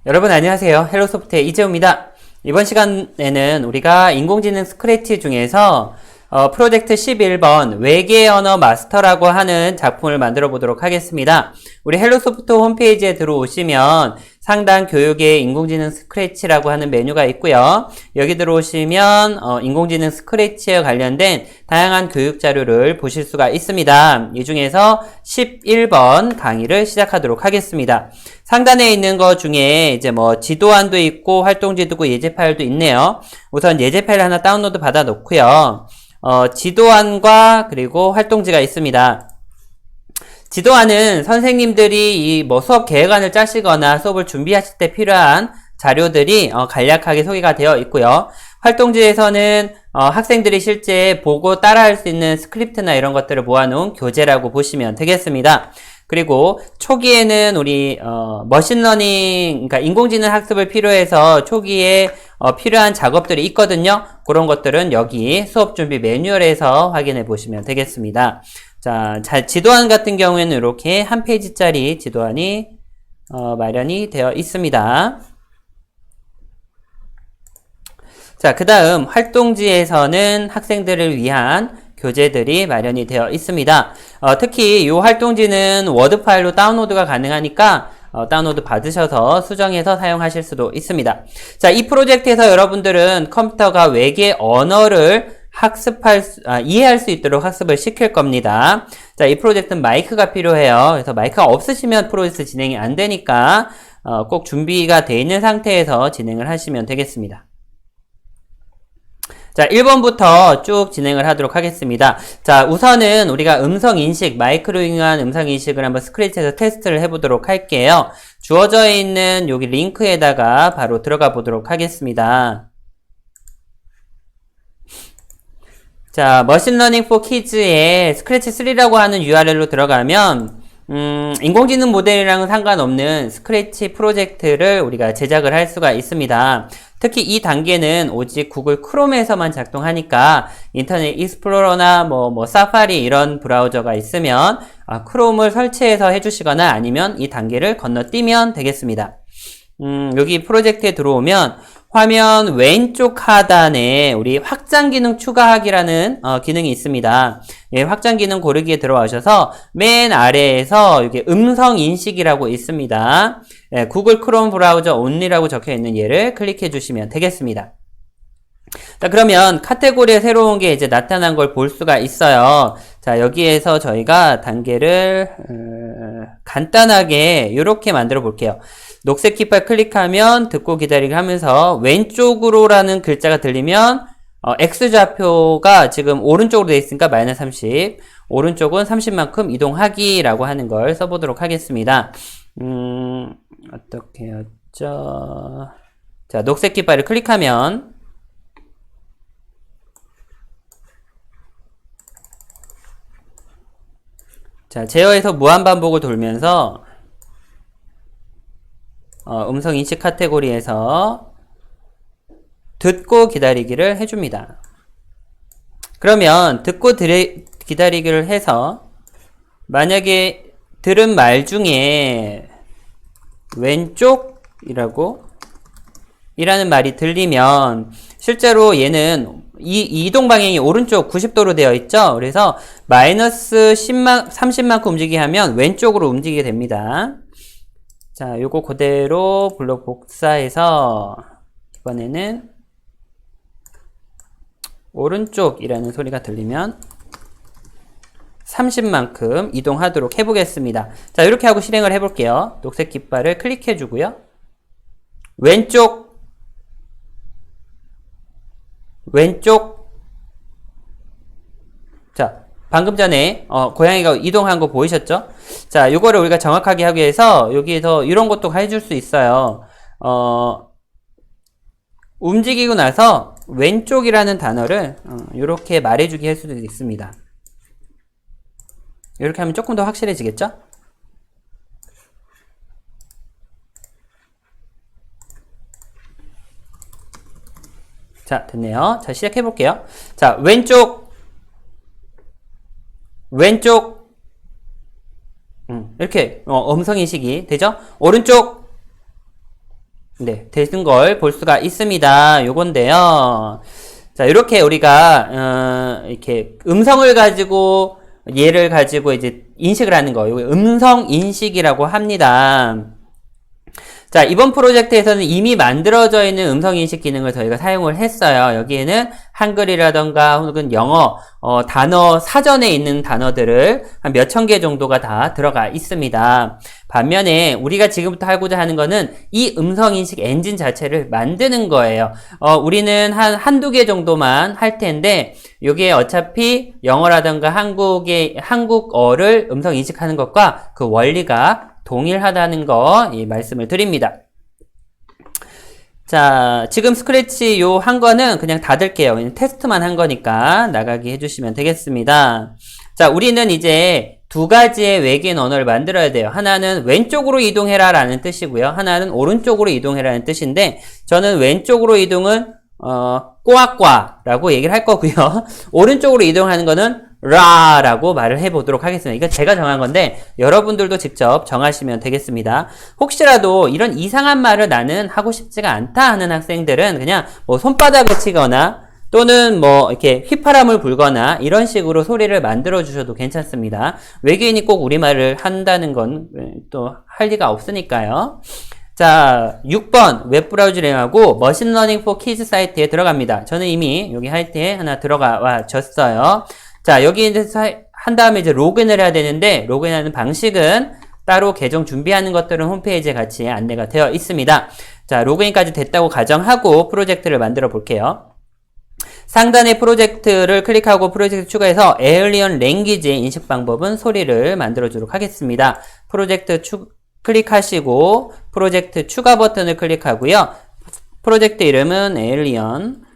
여러분 안녕하세요. 헬로소프트의 이재호입니다. 이번 시간에는 우리가 인공지능 스크래치 중에서 프로젝트 11번 외계 언어 마스터라고 하는 작품을 만들어 보도록 하겠습니다. 우리 헬로소프트 홈페이지에 들어오시면 상단 교육에 인공지능 스크래치라고 하는 메뉴가 있고요. 여기 들어오시면 인공지능 스크래치에 관련된 다양한 교육 자료를 보실 수가 있습니다. 이 중에서 11번 강의를 시작하도록 하겠습니다. 상단에 있는 것 중에 이제 지도안도 있고 활동지도 있고 예제 파일도 있네요. 우선 예제 파일 하나 다운로드 받아 놓고요. 지도안과 그리고 활동지가 있습니다. 지도안은 선생님들이 수업 계획안을 짜시거나 수업을 준비하실 때 필요한 자료들이 간략하게 소개가 되어 있고요. 활동지에서는 학생들이 실제 보고 따라할 수 있는 스크립트나 이런 것들을 모아놓은 교재라고 보시면 되겠습니다. 그리고 초기에는 우리 머신러닝, 그러니까 인공지능 학습을 필요해서 초기에 필요한 작업들이 있거든요. 그런 것들은 여기 수업 준비 매뉴얼에서 확인해 보시면 되겠습니다. 자, 지도안 같은 경우에는 이렇게 한 페이지짜리 지도안이 마련이 되어 있습니다. 자, 그 다음 활동지에서는 학생들을 위한 교재들이 마련이 되어 있습니다. 특히 이 활동지는 워드 파일로 다운로드가 가능하니까 다운로드 받으셔서 수정해서 사용하실 수도 있습니다. 자, 이 프로젝트에서 여러분들은 컴퓨터가 외계 언어를 이해할 수 있도록 학습을 시킬 겁니다. 자, 이 프로젝트는 마이크가 필요해요. 그래서 마이크가 없으시면 프로젝트 진행이 안 되니까 꼭 준비가 돼 있는 상태에서 진행을 하시면 되겠습니다. 자, 1번부터 쭉 진행을 하도록 하겠습니다. 자, 우선은 우리가 음성인식, 마이크로 인한 음성인식을 한번 스크래치에서 테스트를 해보도록 할게요. 주어져 있는 여기 링크에다가 바로 들어가 보도록 하겠습니다. 자, 머신러닝 포 키즈의 스크래치 3라고 하는 URL로 들어가면 인공지능 모델이랑은 상관없는 스크래치 프로젝트를 우리가 제작을 할 수가 있습니다. 특히 이 단계는 오직 구글 크롬에서만 작동하니까 인터넷 익스플로러나 사파리 이런 브라우저가 있으면 크롬을 설치해서 해주시거나 아니면 이 단계를 건너뛰면 되겠습니다. 여기 프로젝트에 들어오면 화면 왼쪽 하단에 우리 확장 기능 추가하기라는 기능이 있습니다. 예, 확장 기능 고르기에 들어가셔서 맨 아래에서 이게 음성 인식이라고 있습니다. 예, 구글 크롬 브라우저 온리라고 적혀 있는 얘를 클릭해 주시면 되겠습니다. 자, 그러면 카테고리에 새로운 게 이제 나타난 걸 볼 수가 있어요. 자, 여기에서 저희가 단계를 간단하게 이렇게 만들어 볼게요. 녹색 깃발 클릭하면 듣고 기다리기 하면서 왼쪽으로라는 글자가 들리면 X좌표가 지금 오른쪽으로 되어 있으니까 마이너스 30, 오른쪽은 30만큼 이동하기라고 하는 걸 써보도록 하겠습니다. 어떻게 했죠? 자, 녹색 깃발을 클릭하면 자, 제어에서 무한반복을 돌면서 음성 인식 카테고리에서 듣고 기다리기를 해줍니다. 그러면 듣고 기다리기를 해서 만약에 들은 말 중에 왼쪽이라는 말이 들리면 실제로 얘는 이동 방향이 오른쪽 90도로 되어 있죠. 그래서 마이너스 30만큼 움직이게 하면 왼쪽으로 움직이게 됩니다. 자, 요거 그대로 블록 복사해서 이번에는 오른쪽이라는 소리가 들리면 30만큼 이동하도록 해보겠습니다. 자, 이렇게 하고 실행을 해볼게요. 녹색 깃발을 클릭해 주고요. 왼쪽 자, 방금 전에 고양이가 이동한 거 보이셨죠? 자, 요거를 우리가 정확하게 하기 위해서 여기에서 이런 것도 해줄 수 있어요. 움직이고 나서 왼쪽이라는 단어를 이렇게 말해주게 할 수도 있습니다. 이렇게 하면 조금 더 확실해지겠죠? 자, 됐네요. 자, 시작해 볼게요. 자, 왼쪽 이렇게 음성인식이 되죠? 오른쪽 네, 되는 걸 볼 수가 있습니다. 요건데요. 자, 이렇게 우리가, 이렇게 음성을 가지고, 얘를 가지고 이제 인식을 하는 거. 이거 음성 인식이라고 합니다. 자, 이번 프로젝트에서는 이미 만들어져 있는 음성인식 기능을 저희가 사용을 했어요. 여기에는 한글이라던가 혹은 영어, 단어, 사전에 있는 단어들을 한 몇천 개 정도가 다 들어가 있습니다. 반면에 우리가 지금부터 하고자 하는 거는 이 음성인식 엔진 자체를 만드는 거예요. 우리는 한두 개 정도만 할 텐데, 여기에 어차피 영어라던가 한국어를 음성인식하는 것과 그 원리가 동일하다는 거 말씀을 드립니다. 자, 지금 스크래치 요 한 거는 그냥 닫을게요. 테스트만 한 거니까 나가게 해주시면 되겠습니다. 자, 우리는 이제 두 가지의 외계인 언어를 만들어야 돼요. 하나는 왼쪽으로 이동해라 라는 뜻이고요. 하나는 오른쪽으로 이동해라 라는 뜻인데, 저는 왼쪽으로 이동은 꼬아꼬아라고 얘기를 할 거고요. 오른쪽으로 이동하는 거는 라라고 말을 해보도록 하겠습니다. 이건 제가 정한 건데 여러분들도 직접 정하시면 되겠습니다. 혹시라도 이런 이상한 말을 나는 하고 싶지가 않다 하는 학생들은 그냥 뭐 손바닥을 치거나 또는 뭐 이렇게 휘파람을 불거나 이런 식으로 소리를 만들어 주셔도 괜찮습니다. 외계인이 꼭 우리말을 한다는 건 또 할 리가 없으니까요. 자, 6번 웹브라우저링하고 머신러닝 포 키즈 사이트에 들어갑니다. 저는 이미 여기 사이트에 하나 들어가 줬어요. 자, 여기 이제 한 다음에 이제 로그인을 해야 되는데, 로그인하는 방식은 따로 계정 준비하는 것들은 홈페이지에 같이 안내가 되어 있습니다. 자, 로그인까지 됐다고 가정하고 프로젝트를 만들어 볼게요. 상단의 프로젝트를 클릭하고 프로젝트 추가해서 에일리언 랭귀지 인식 방법은 소리를 만들어 주도록 하겠습니다. 프로젝트 클릭하시고 프로젝트 추가 버튼을 클릭하고요. 프로젝트 이름은 에일리언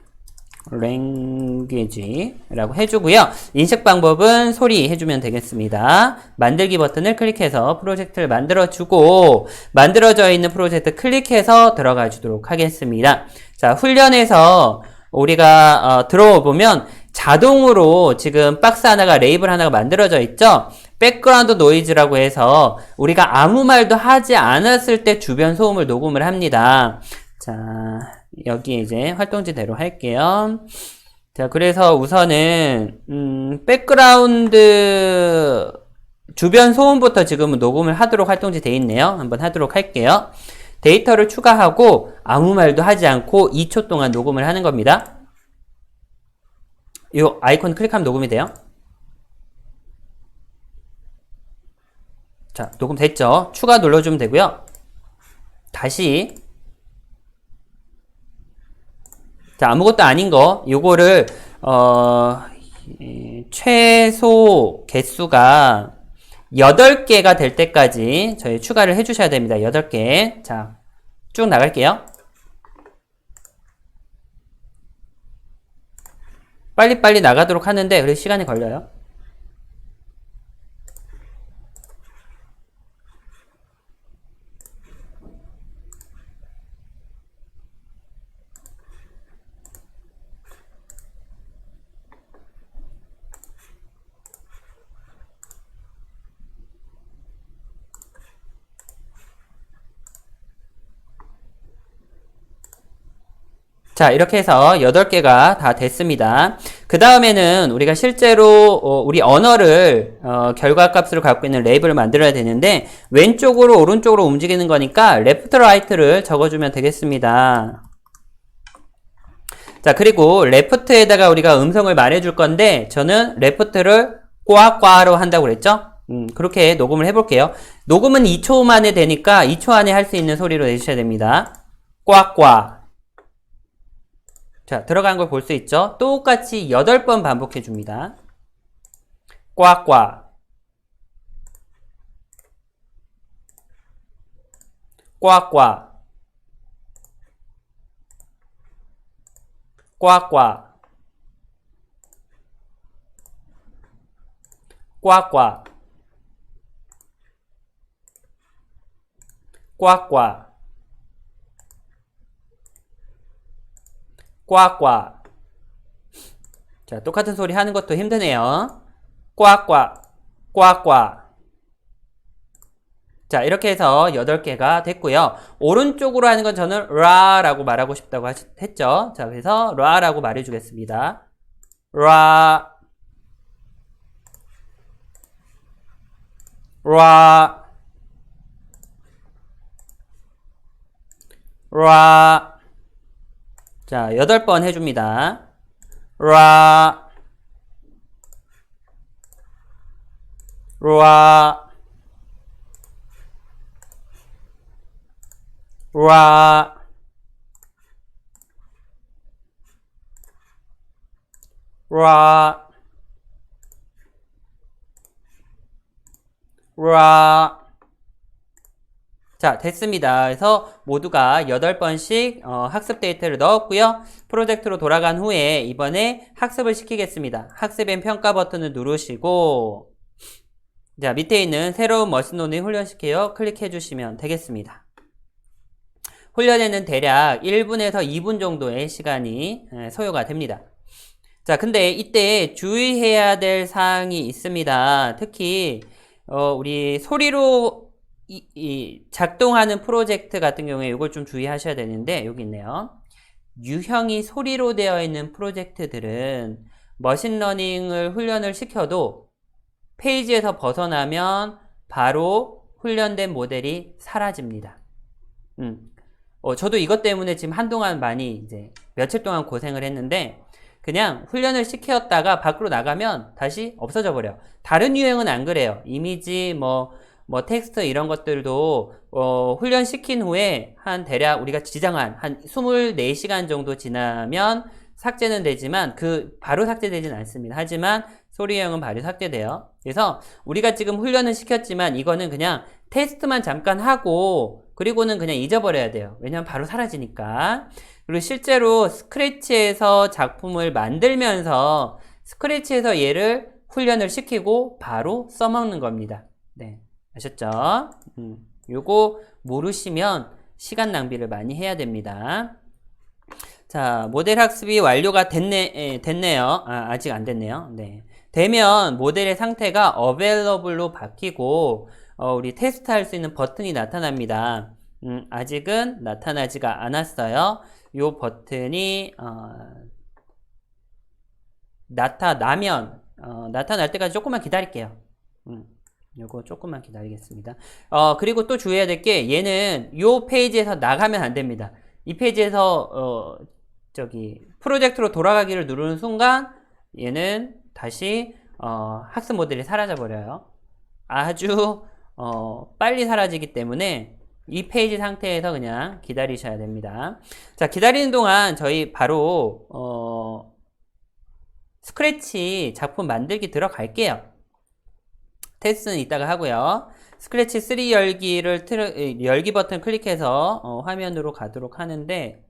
랭귀지라고 해주고요. 인식 방법은 소리 해주면 되겠습니다. 만들기 버튼을 클릭해서 프로젝트를 만들어주고 만들어져 있는 프로젝트 클릭해서 들어가 주도록 하겠습니다. 자, 훈련에서 우리가 들어보면 자동으로 지금 박스 하나가 레이블 하나가 만들어져 있죠. 백그라운드 노이즈라고 해서 우리가 아무 말도 하지 않았을 때 주변 소음을 녹음을 합니다. 자, 여기 이제 활동지대로 할게요. 자, 그래서 우선은 백그라운드 주변 소음부터 지금은 녹음을 하도록 활동지 돼 있네요. 한번 하도록 할게요. 데이터를 추가하고 아무 말도 하지 않고 2초 동안 녹음을 하는 겁니다. 이 아이콘 클릭하면 녹음이 돼요. 자, 녹음 됐죠? 추가 눌러주면 되고요. 다시 자, 아무것도 아닌 거, 요거를, 최소 개수가 8개가 될 때까지 저희 추가를 해주셔야 됩니다. 8개. 자, 쭉 나갈게요. 빨리빨리 나가도록 하는데, 그래서 시간이 걸려요. 자, 이렇게 해서 8개가 다 됐습니다. 그 다음에는 우리가 실제로 우리 언어를 결과값으로 갖고 있는 레이블을 만들어야 되는데 왼쪽으로 오른쪽으로 움직이는 거니까 레프트 라이트를 적어주면 되겠습니다. 자, 그리고 레프트에다가 우리가 음성을 말해줄 건데 저는 레프트를 꽈꽈로 한다고 그랬죠? 그렇게 녹음을 해볼게요. 녹음은 2초 만에 되니까 2초 안에 할 수 있는 소리로 내주셔야 됩니다. 꽈꽈. 자, 들어간 걸 볼 수 있죠? 똑같이 8번 반복해 줍니다. 꽉꽉 꽉꽉 꽉꽉 꽉꽉 꽉꽉 꽉꽉. 자, 똑같은 소리 하는 것도 힘드네요. 꽉꽉 꽉꽉. 자, 이렇게 해서 8개가 됐고요. 오른쪽으로 하는 건 저는 라라고 말하고 싶다고 했죠. 자, 그래서 라라고 말해주겠습니다. 라, 라, 라. 자, 8번 해줍니다. 라, 라, 라, 라, 라. 자, 됐습니다. 그래서 모두가 8번씩 학습 데이터를 넣었고요. 프로젝트로 돌아간 후에 이번에 학습을 시키겠습니다. 학습 앤 평가 버튼을 누르시고 자, 밑에 있는 새로운 머신러닝 훈련시켜요. 클릭해 주시면 되겠습니다. 훈련에는 대략 1분에서 2분 정도의 시간이 소요가 됩니다. 자, 근데 이때 주의해야 될 사항이 있습니다. 특히 우리 소리로 작동하는 프로젝트 같은 경우에 이걸 좀 주의하셔야 되는데 여기 있네요. 유형이 소리로 되어 있는 프로젝트들은 머신러닝을 훈련을 시켜도 페이지에서 벗어나면 바로 훈련된 모델이 사라집니다. 저도 이것 때문에 지금 한동안 많이 이제 며칠 동안 고생을 했는데 그냥 훈련을 시켰다가 밖으로 나가면 다시 없어져 버려요. 다른 유형은 안 그래요. 이미지, 뭐 텍스트 이런 것들도 훈련시킨 후에 대략 우리가 지정한 한 24시간 정도 지나면 삭제는 되지만 바로 삭제되진 않습니다. 하지만 소리형은 바로 삭제돼요. 그래서 우리가 지금 훈련을 시켰지만 이거는 그냥 테스트만 잠깐 하고 그리고는 그냥 잊어버려야 돼요. 왜냐면 바로 사라지니까. 그리고 실제로 스크래치에서 작품을 만들면서 스크래치에서 얘를 훈련을 시키고 바로 써먹는 겁니다. 네, 아셨죠? 요거 모르시면 시간 낭비를 많이 해야 됩니다. 자, 모델 학습이 완료가 됐네요. 아직 안 됐네요. 네. 되면 모델의 상태가 available로 바뀌고 우리 테스트할 수 있는 버튼이 나타납니다. 아직은 나타나지가 않았어요. 요 버튼이 나타날 때까지 조금만 기다릴게요. 요거 조금만 기다리겠습니다. 그리고 또 주의해야 될 게 얘는 요 페이지에서 나가면 안 됩니다. 이 페이지에서 프로젝트로 돌아가기를 누르는 순간 얘는 다시 학습 모델이 사라져 버려요. 아주 빨리 사라지기 때문에 이 페이지 상태에서 그냥 기다리셔야 됩니다. 자, 기다리는 동안 저희 바로 스크래치 작품 만들기 들어갈게요. 테스트는 이따가 하고요. 스크래치 3 열기 버튼 클릭해서 화면으로 가도록 하는데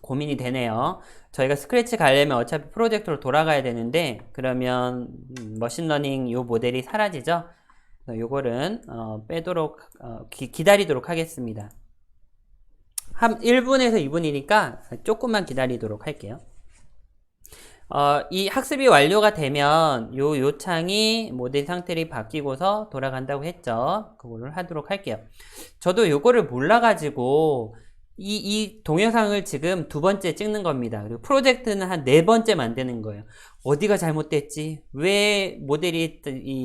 고민이 되네요. 저희가 스크래치 가려면 어차피 프로젝트로 돌아가야 되는데 그러면 머신러닝 요 모델이 사라지죠. 요거는 빼도록 기다리도록 하겠습니다. 한 1분에서 2분이니까 조금만 기다리도록 할게요. 이 학습이 완료가 되면 요 창이 모델 상태를 바뀌고서 돌아간다고 했죠. 그거를 하도록 할게요. 저도 요거를 몰라가지고 이 동영상을 지금 2번째 찍는 겁니다. 그리고 프로젝트는 한 4번째 만드는 거예요. 어디가 잘못됐지? 왜 모델이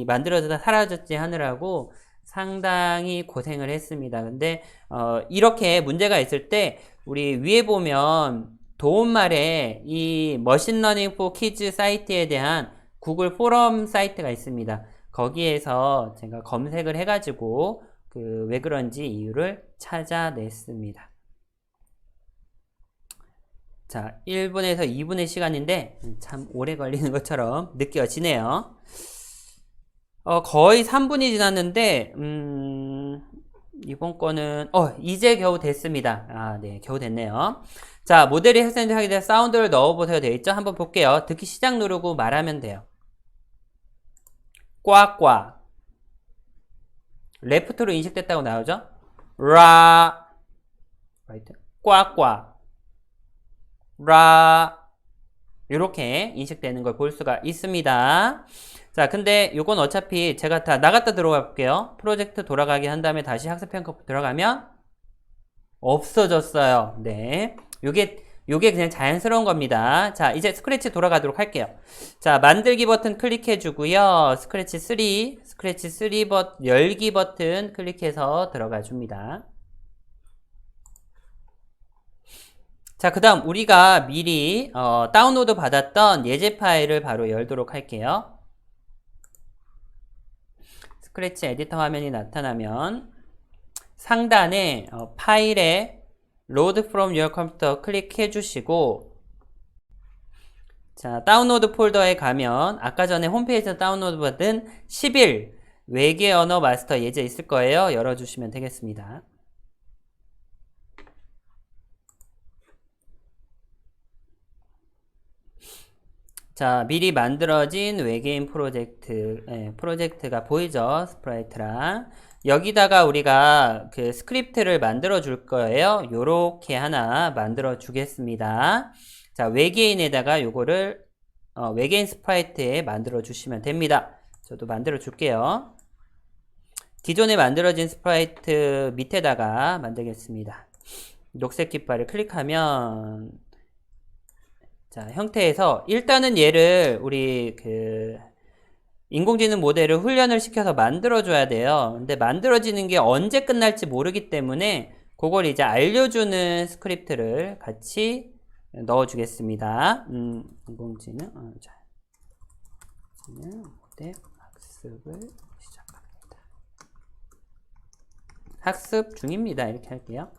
만들어지다 사라졌지? 하느라고 상당히 고생을 했습니다. 근데 이렇게 문제가 있을 때 우리 위에 보면 도움말에 이 머신러닝 포 키즈 사이트에 대한 구글 포럼 사이트가 있습니다. 거기에서 제가 검색을 해가지고 왜 그런지 이유를 찾아냈습니다. 자, 1분에서 2분의 시간인데 참 오래 걸리는 것처럼 느껴지네요. 거의 3분이 지났는데 이번 거는 이제 겨우 됐습니다. 네, 겨우 됐네요. 자, 모델이 학생들이 하게 될 사운드를 넣어보세요 되어 있죠? 한번 볼게요. 듣기 시작 누르고 말하면 돼요. 꽉꽉. 레프트로 인식됐다고 나오죠? 라. 라이트. 꽉꽉. 라. 이렇게 인식되는 걸 볼 수가 있습니다. 자, 근데 요건 어차피 제가 다 나갔다 들어가 볼게요. 프로젝트 돌아가게 한 다음에 다시 학습평가 들어가면 없어졌어요. 네. 요게 그냥 자연스러운 겁니다. 자, 이제 스크래치 돌아가도록 할게요. 자, 만들기 버튼 클릭해 주고요. 스크래치 3 열기 버튼 클릭해서 들어가 줍니다. 자, 그 다음 우리가 미리 다운로드 받았던 예제 파일을 바로 열도록 할게요. 스크래치 에디터 화면이 나타나면 상단에 파일에 Load from your computer 클릭해 주시고, 자, 다운로드 폴더에 가면 아까 전에 홈페이지에서 다운로드 받은 10일 외계 언어 마스터 예제 있을 거예요. 열어주시면 되겠습니다. 자, 미리 만들어진 외계인 프로젝트가 보이죠? 스프라이트랑. 여기다가 우리가 그 스크립트를 만들어 줄 거예요. 요렇게 하나 만들어 주겠습니다. 자, 외계인에다가 요거를 외계인 스프라이트에 만들어 주시면 됩니다. 저도 만들어 줄게요. 기존에 만들어진 스프라이트 밑에다가 만들겠습니다. 녹색 깃발을 클릭하면, 자, 형태에서 일단은 얘를 우리 인공지능 모델을 훈련을 시켜서 만들어줘야 돼요. 근데 만들어지는 게 언제 끝날지 모르기 때문에 그걸 이제 알려주는 스크립트를 같이 넣어주겠습니다. 인공지능 모델 학습을 시작합니다. 학습 중입니다. 이렇게 할게요.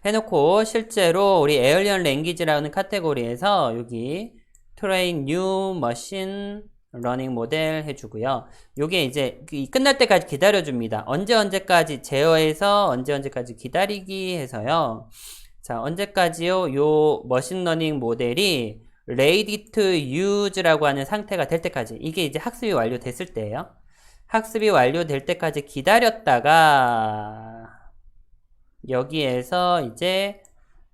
해놓고 실제로 우리 에얼리언 랭귀지라는 카테고리에서 여기 트레인 뉴 머신 러닝 모델 해주고요. 요게 이제 끝날 때까지 기다려줍니다. 언제까지 제어해서 언제까지 기다리기 해서요. 자, 언제까지요? 요 머신러닝 모델이 ready to use라고 하는 상태가 될 때까지, 이게 이제 학습이 완료됐을 때예요. 학습이 완료될 때까지 기다렸다가 여기에서 이제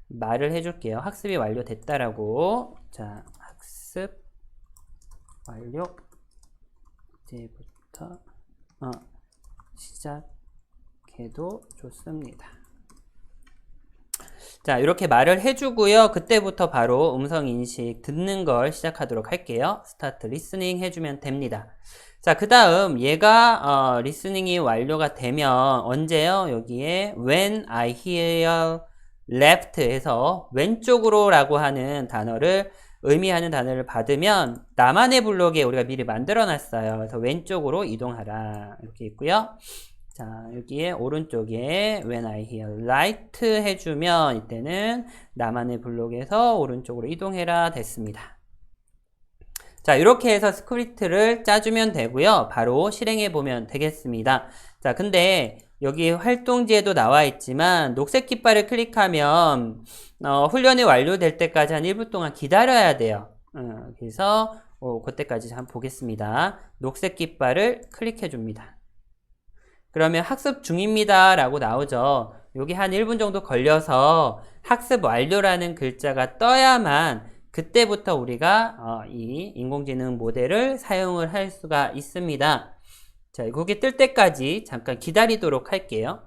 말을 해줄게요. 학습이 완료됐다라고. 자, 학습 완료. 이제부터 시작해도 좋습니다. 자, 이렇게 말을 해주고요. 그때부터 바로 음성인식 듣는 걸 시작하도록 할게요. 스타트 리스닝 해주면 됩니다. 자, 그 다음 얘가 리스닝이 완료가 되면 언제요? 여기에 when I hear left 해서 왼쪽으로 라고 하는 단어를 의미하는 단어를 받으면 나만의 블록에 우리가 미리 만들어 놨어요. 그래서 왼쪽으로 이동하라 이렇게 있고요. 자, 여기에 오른쪽에 when I hear right 해주면 이때는 나만의 블록에서 오른쪽으로 이동해라 됐습니다. 자, 이렇게 해서 스크립트를 짜주면 되고요. 바로 실행해 보면 되겠습니다. 자, 근데 여기 활동지에도 나와 있지만 녹색 깃발을 클릭하면 훈련이 완료될 때까지 한 1분 동안 기다려야 돼요. 그래서 그때까지 한번 보겠습니다. 녹색 깃발을 클릭해 줍니다. 그러면 학습 중입니다 라고 나오죠. 여기 한 1분 정도 걸려서 학습 완료라는 글자가 떠야만 그때부터 우리가 이 인공지능 모델을 사용을 할 수가 있습니다. 자, 거기 뜰 때까지 잠깐 기다리도록 할게요.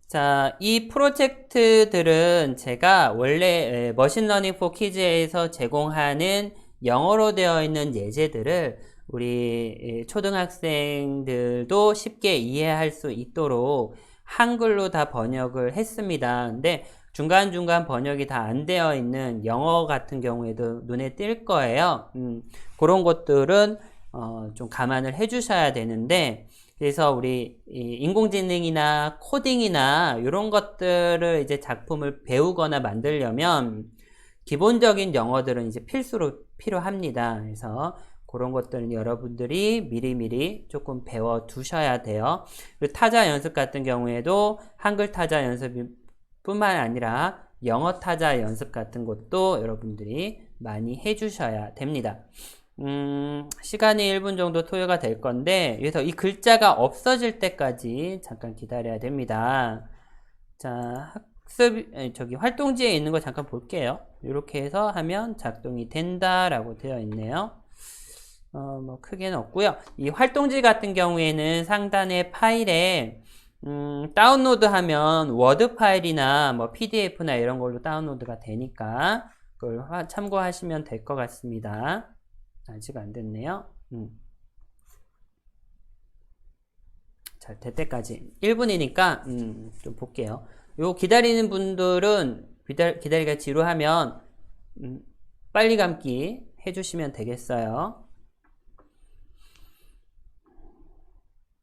자, 이 프로젝트들은 제가 원래 머신러닝 포 키즈에서 제공하는 영어로 되어 있는 예제들을 우리 초등학생들도 쉽게 이해할 수 있도록 한글로 다 번역을 했습니다. 근데 중간중간 번역이 다 안 되어 있는 영어 같은 경우에도 눈에 띌 거예요. 그런 것들은 좀 감안을 해 주셔야 되는데, 그래서 우리 인공지능이나 코딩이나 이런 것들을 이제 작품을 배우거나 만들려면 기본적인 영어들은 이제 필수로 필요합니다. 그래서 그런 것들은 여러분들이 미리미리 조금 배워 두셔야 돼요. 그리고 타자 연습 같은 경우에도 한글 타자 연습뿐만 아니라 영어 타자 연습 같은 것도 여러분들이 많이 해 주셔야 됩니다. 시간이 1분 정도 소요가 될 건데, 그래서 이 글자가 없어질 때까지 잠깐 기다려야 됩니다. 자, 활동지에 있는 거 잠깐 볼게요. 이렇게 해서 하면 작동이 된다라고 되어 있네요. 뭐 크게는 없고요. 이 활동지 같은 경우에는 상단의 파일에 다운로드 하면 워드 파일이나 뭐 PDF나 이런 걸로 다운로드가 되니까 그걸 참고하시면 될 것 같습니다. 아직 안 됐네요. 잘 될 때까지 1분이니까 좀 볼게요. 요 기다리는 분들은 기다리기가 지루하면 빨리 감기 해주시면 되겠어요.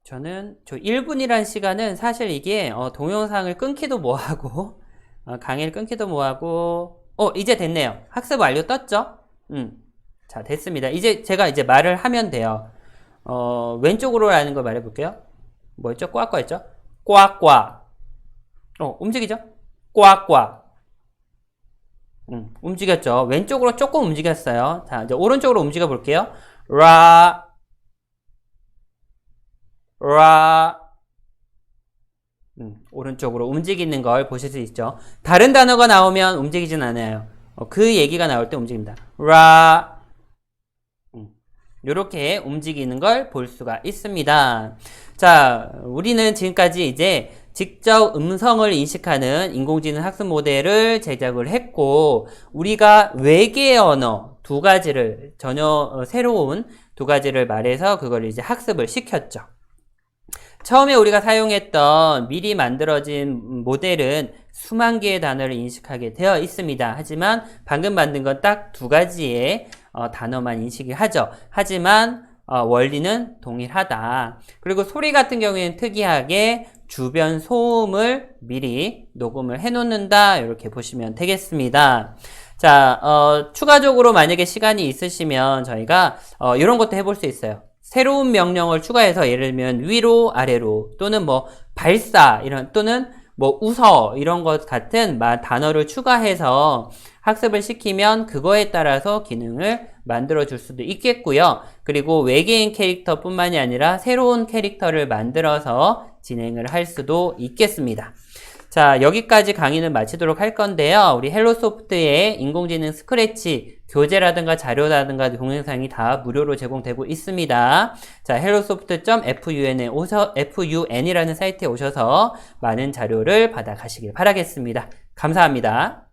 저는 1분이란 시간은 사실 이게 동영상을 끊기도 뭐하고 강의를 끊기도 뭐하고 이제 됐네요. 학습 완료 떴죠? 자, 됐습니다. 제가 말을 하면 돼요. 왼쪽으로라는 걸 말해볼게요. 뭐였죠? 꽉꽉했죠? 꽉꽉. 움직이죠? 꽉꽉. 움직였죠? 왼쪽으로 조금 움직였어요. 자, 이제 오른쪽으로 움직여 볼게요. 라. 오른쪽으로 움직이는 걸 보실 수 있죠. 다른 단어가 나오면 움직이진 않아요. 그 얘기가 나올 때 움직입니다. 라. 요렇게 움직이는 걸 볼 수가 있습니다. 자, 우리는 지금까지 이제 직접 음성을 인식하는 인공지능 학습 모델을 제작을 했고, 우리가 외계 언어 두 가지를 전혀 새로운 두 가지를 말해서 그걸 이제 학습을 시켰죠. 처음에 우리가 사용했던 미리 만들어진 모델은 수만 개의 단어를 인식하게 되어 있습니다. 하지만 방금 만든 건 딱 두 가지의 단어만 인식이 하죠. 하지만 원리는 동일하다. 그리고 소리 같은 경우에는 특이하게 주변 소음을 미리 녹음을 해놓는다. 이렇게 보시면 되겠습니다. 자, 추가적으로 만약에 시간이 있으시면 저희가 이런 것도 해볼 수 있어요. 새로운 명령을 추가해서 예를 들면 위로 아래로 또는 뭐 발사 또는 뭐 웃어 이런 것 같은 단어를 추가해서 학습을 시키면 그거에 따라서 기능을 만들어 줄 수도 있겠고요. 그리고 외계인 캐릭터뿐만이 아니라 새로운 캐릭터를 만들어서 진행을 할 수도 있겠습니다. 자, 여기까지 강의는 마치도록 할 건데요. 우리 헬로소프트의 인공지능 스크래치 교재라든가 자료라든가 동영상이 다 무료로 제공되고 있습니다. 자, hellosoft.fun이라는 사이트에 오셔서 많은 자료를 받아가시길 바라겠습니다. 감사합니다.